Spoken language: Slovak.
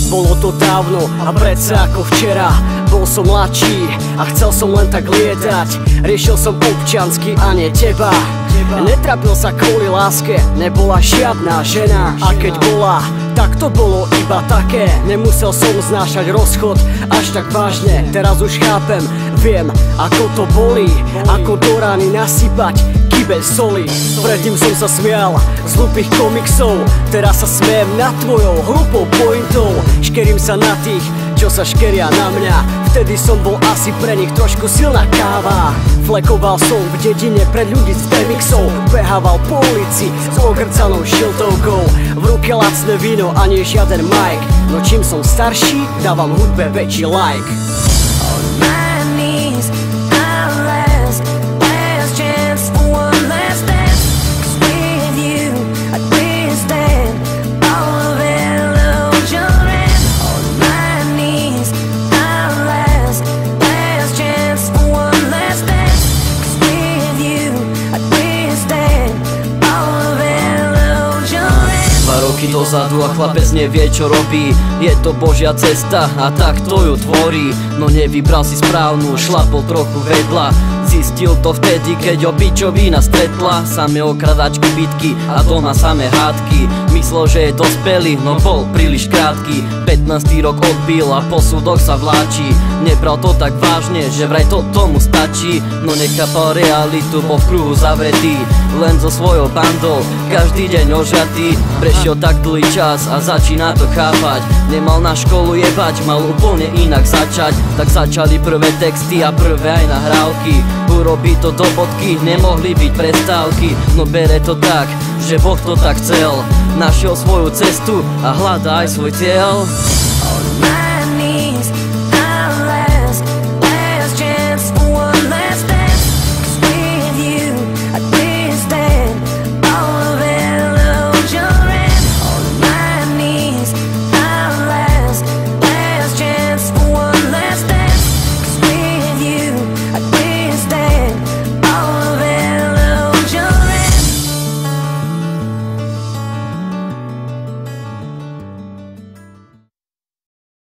Bolo to dávno a predsa ako včera. Bol som mladší a chcel som len tak lietať. Riešil som občiansky a nie teba. Netrapil sa kvôli láske, nebola žiadna žena. A keď bola, tak to bolo iba také. Nemusel som znášať rozchod až tak vážne. Teraz už chápem, viem ako to bolí. Ako do rány nasypať kibe soli. Predtým som sa smial z hlúpych komiksov, teraz sa smiem nad tvojou hlúpou pointou. Škerím sa na tých, čo sa škeria na mňa. Vtedy som bol asi pre nich trošku silná káva. Flekoval som v dedine pred ľudí s premixou. Behával po ulici s ogrcanou šiltovkou. V ruke lacné víno a nie žiaden mic. No čím som starší, dávam hudbe väčší like. Roky dozadu a chlapec nevie čo robí. Je to Božia cesta a tak to ju tvorí. No nevybral si správnu, šlapol trochu vedľa. Zistil to vtedy, keď ho pičovina stretla. Samé okradačky, bitky a doma samé hádky. Myslel, že je dospelý, no bol príliš krátky. 15. rok odbil a po súdoch sa vláči. Nebral to tak vážne, že vraj to tomu stačí. No nechápal realitu, bol v kruhu zavretý. Len so svojou bandou, každý deň ožratý. Prešiel tak dlhý čas a začína to chápať. Nemal na školu jebať, mal úplne inak začať. Tak začali prvé texty a prvé aj nahrávky. Urobiť to do bodky, nemohli byť prestávky. No bere to tak, že Boh to tak chcel. Našiel svoju cestu a hľadá aj svoj cieľ.